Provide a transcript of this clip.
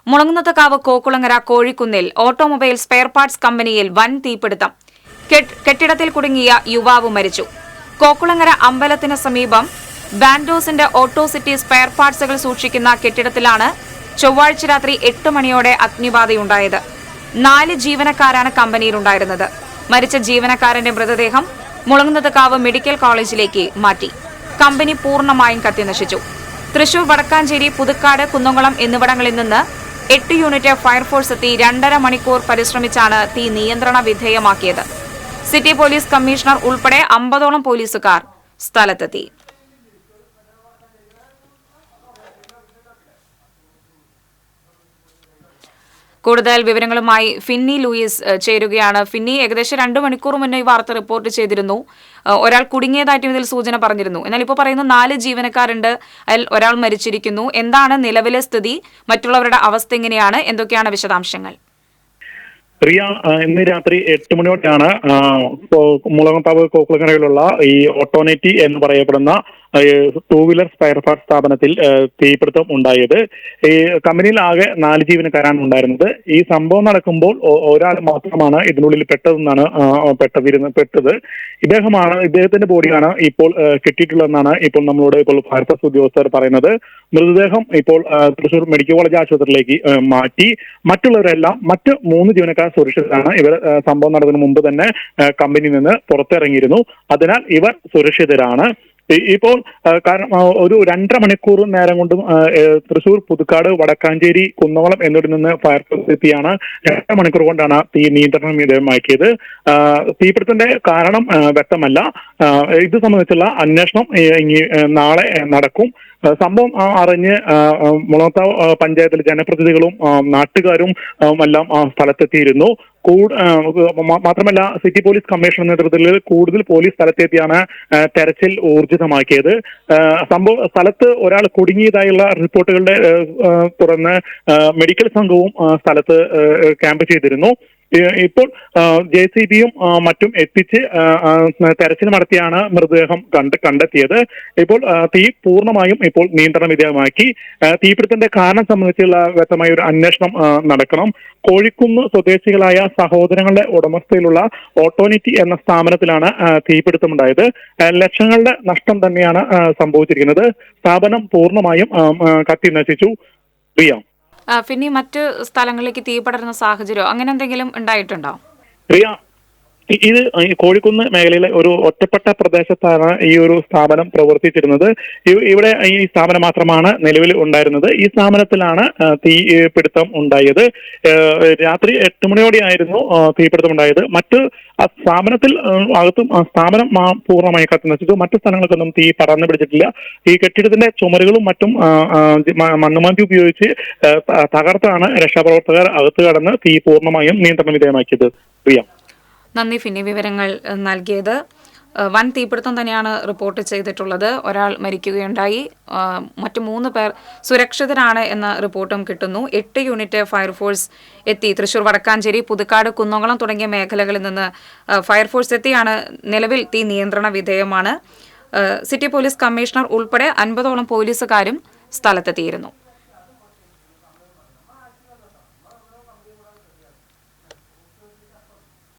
മുളങ്ങുന്നത്കാവ് Kokkulangara കോഴിക്കുന്നിൽ automobile spare parts കമ്പനിയിൽ വൻ തീപിടുത്തം. കെട്ടിടത്തിൽ കുടുങ്ങിയ യുവാവ് മരിച്ചു. കോക്കുളങ്ങര അമ്പലത്തിന് സമീപം ബാൻഡോസിന്റെ ഓട്ടോ സിറ്റി സ്പെയർ പാർട്സുകൾ സൂക്ഷിക്കുന്ന കെട്ടിടത്തിലാണ് ചൊവ്വാഴ്ച രാത്രി 8 മണിയോടെ അഗ്നിബാധയുണ്ടായത്. 4 ജീവനക്കാരാണ് കമ്പനിയിലുണ്ടായിരുന്നത്. മരിച്ച ജീവനക്കാരന്റെ മൃതദേഹം മുളങ്ങുന്നത്കാവ് മെഡിക്കൽ കോളേജിലേക്ക് മാറ്റി. കമ്പനി പൂർണ്ണമായും കത്തിനശിച്ചു. തൃശൂർ വടക്കാഞ്ചേരി, പുതുക്കാട്, കുന്നംകുളം എന്നിവിടങ്ങളിൽ നിന്ന് 8 യൂണിറ്റ് ഫയർഫോഴ്സ് എത്തി 2.5 മണിക്കൂർ പരിശ്രമിച്ചാണ് തീ നിയന്ത്രണ വിധേയമാക്കിയത്. സിറ്റി പോലീസ് കമ്മീഷണർ ഉൾപ്പെടെ 50ഓളം പോലീസുകാർ സ്ഥലത്തെത്തി. കൂടുതൽ വിവരങ്ങളുമായി ഫിന്നി ലൂയിസ് ചേരുകയാണ്. ഫിന്നി, ഏകദേശം 2 മണിക്കൂർ മുന്നേ ഈ വാർത്ത റിപ്പോർട്ട് ചെയ്തിരുന്നു. ഒരാൾ കുടുങ്ങിയതായിട്ടും ഇതിൽ സൂചന പറഞ്ഞിരുന്നു. എന്നാൽ ഇപ്പോൾ പറയുന്നു 4 ജീവനക്കാരുണ്ട്, അതിൽ ഒരാൾ മരിച്ചിരിക്കുന്നു. എന്താണ് നിലവിലെ സ്ഥിതി? മറ്റുള്ളവരുടെ അവസ്ഥ എങ്ങനെയാണ്? എന്തൊക്കെയാണ് വിശദാംശങ്ങൾ? പ്രിയ, ഇന്ന് രാത്രി 8 മണിയോടെയാണ് മുളങ്ങത്താവ് കോക്കുളങ്ങരയിലുള്ള ഈ ഓട്ടോനെറ്റി എന്ന് പറയപ്പെടുന്ന 2 വീലർ സ്പെയർ പാർട്സ് സ്ഥാപനത്തിൽ തീപിടുത്തം ഉണ്ടായത്. ഈ കമ്പനിയിൽ ആകെ 4 ജീവനക്കാരാണ് ഉണ്ടായിരുന്നത്. ഈ സംഭവം നടക്കുമ്പോൾ ഒരാൾ മാത്രമാണ് ഇതിനുള്ളിൽ പെട്ടതെന്നാണ് പെട്ടത്. ഇദ്ദേഹത്തിന്റെ ബോഡിയാണ് ഇപ്പോൾ കിട്ടിയിട്ടുള്ളതെന്നാണ് ഇപ്പോൾ നമ്മളോട് ഇപ്പോൾ ഫയർഫോഴ്സ് ഉദ്യോഗസ്ഥർ പറയുന്നത്. മൃതദേഹം ഇപ്പോൾ തൃശൂർ മെഡിക്കൽ കോളേജ് ആശുപത്രിയിലേക്ക് മാറ്റി. മറ്റുള്ളവരെല്ലാം മറ്റ് 3 ജീവനക്കാർ സുരക്ഷിതരാണ്. ഇവർ സംഭവം നടന്നതിന് മുമ്പ് തന്നെ കമ്പനിയിൽ നിന്ന് പുറത്തിറങ്ങിയിരുന്നു. അതിനാൽ ഇവർ സുരക്ഷിതരാണ്. ഇപ്പോൾ കാരണം ഒരു 2.5 മണിക്കൂർ നേരം കൊണ്ട് തൃശൂർ, പുതുക്കാട്, വടക്കാഞ്ചേരി, കുന്നംകുളം എന്നിവിടെ നിന്ന് ഫയർഫോഴ്സ് എത്തിയാണ് 2 മണിക്കൂർ കൊണ്ടാണ് തീ നിയന്ത്രണം വിധേയമാക്കിയത്. തീപിടുത്തത്തിന്റെ കാരണം വ്യക്തമല്ല. ഇത് സംബന്ധിച്ചുള്ള അന്വേഷണം നാളെ നടക്കും. സംഭവം അറിഞ്ഞ് മുളങ്ങത്താവ് പഞ്ചായത്തിലെ ജനപ്രതിനിധികളും നാട്ടുകാരും എല്ലാം സ്ഥലത്തെത്തിയിരുന്നു. മാത്രമല്ല, സിറ്റി പോലീസ് കമ്മീഷണർ നേതൃത്വത്തിൽ കൂടുതൽ പോലീസ് സ്ഥലത്തെത്തിയാണ് തെരച്ചിൽ ഊർജിതമാക്കിയത്. സ്ഥലത്ത് ഒരാൾ കുടുങ്ങിയതായുള്ള റിപ്പോർട്ടുകളുടെ തുടർന്ന് മെഡിക്കൽ സംഘവും സ്ഥലത്ത് ക്യാമ്പ് ചെയ്തിരുന്നു. ഇപ്പോൾ JCBയും മറ്റും എത്തിച്ച് തെരച്ചിൽ നടത്തിയാണ് മൃതദേഹം കണ്ടെത്തിയത്. ഇപ്പോൾ തീ പൂർണ്ണമായും ഇപ്പോൾ നിയന്ത്രണ വിധേയമാക്കി. തീപിടുത്തത്തിന്റെ കാരണം സംബന്ധിച്ചുള്ള വ്യക്തമായ ഒരു അന്വേഷണം നടക്കണം. കോഴിക്കുന്ന് സ്വദേശികളായ സഹോദരങ്ങളുടെ ഉടമസ്ഥയിലുള്ള ഓട്ടോനെറ്റി എന്ന സ്ഥാപനത്തിലാണ് തീപിടുത്തമുണ്ടായത്. ലക്ഷങ്ങളുടെ നഷ്ടം തന്നെയാണ് സംഭവിച്ചിരിക്കുന്നത്. സ്ഥാപനം പൂർണ്ണമായും കത്തി നശിച്ചു. പ്രിയ, പിന്നെ മറ്റ് സ്ഥലങ്ങളിലേക്ക് തീ പടരുന്ന സാഹചര്യം അങ്ങനെ എന്തെങ്കിലും ഉണ്ടായിട്ടുണ്ടോ? പ്രിയ, ഇത് കോഴിക്കുന്ന് മേഖലയിലെ ഒരു ഒറ്റപ്പെട്ട പ്രദേശത്താണ് ഈ ഒരു സ്ഥാപനം പ്രവർത്തിച്ചിരുന്നത്. ഇവിടെ ഈ സ്ഥാപനം മാത്രമാണ് നിലവിൽ ഉണ്ടായിരുന്നത്. ഈ സ്ഥാപനത്തിലാണ് തീപിടുത്തം ഉണ്ടായത്. രാത്രി 8 മണിയോടെയായിരുന്നു തീപിടുത്തം ഉണ്ടായത്. മറ്റ് സ്ഥാപനത്തിൽ അകത്തും സ്ഥാപനം പൂർണ്ണമായി കത്തിനശിച്ചു. മറ്റു സ്ഥലങ്ങൾക്കൊന്നും തീ പടർന്നു പിടിച്ചിട്ടില്ല. ഈ കെട്ടിടത്തിന്റെ ചുമരുകളും മറ്റും മണ്ണുമാന്തി ഉപയോഗിച്ച് തകർത്താണ് രക്ഷാപ്രവർത്തകർ അകത്ത് കടന്ന് തീ പൂർണ്ണമായും നിയന്ത്രണ വിധേയമാക്കിയത്. പ്രിയ, നന്ദി ഫിന്നി, വിവരങ്ങൾ നൽകിയത്. വൻ തീപിടുത്തം തന്നെയാണ് റിപ്പോർട്ട് ചെയ്തിട്ടുള്ളത്. ഒരാൾ മരിക്കുകയുണ്ടായി. മറ്റു 3 പേർ സുരക്ഷിതരാണ് എന്ന റിപ്പോർട്ടും കിട്ടുന്നു. 8 യൂണിറ്റ് ഫയർഫോഴ്സ് എത്തി. തൃശൂർ വടക്കാഞ്ചേരി, പുതുക്കാട്, കുന്നംകുളം തുടങ്ങിയ മേഖലകളിൽ നിന്ന് ഫയർഫോഴ്സ് എത്തിയാണ്. നിലവിൽ തീ നിയന്ത്രണ വിധേയമാണ്. സിറ്റി പോലീസ് കമ്മീഷണർ ഉൾപ്പെടെ 50ഓളം പോലീസുകാരും സ്ഥലത്തെത്തിയിരുന്നു.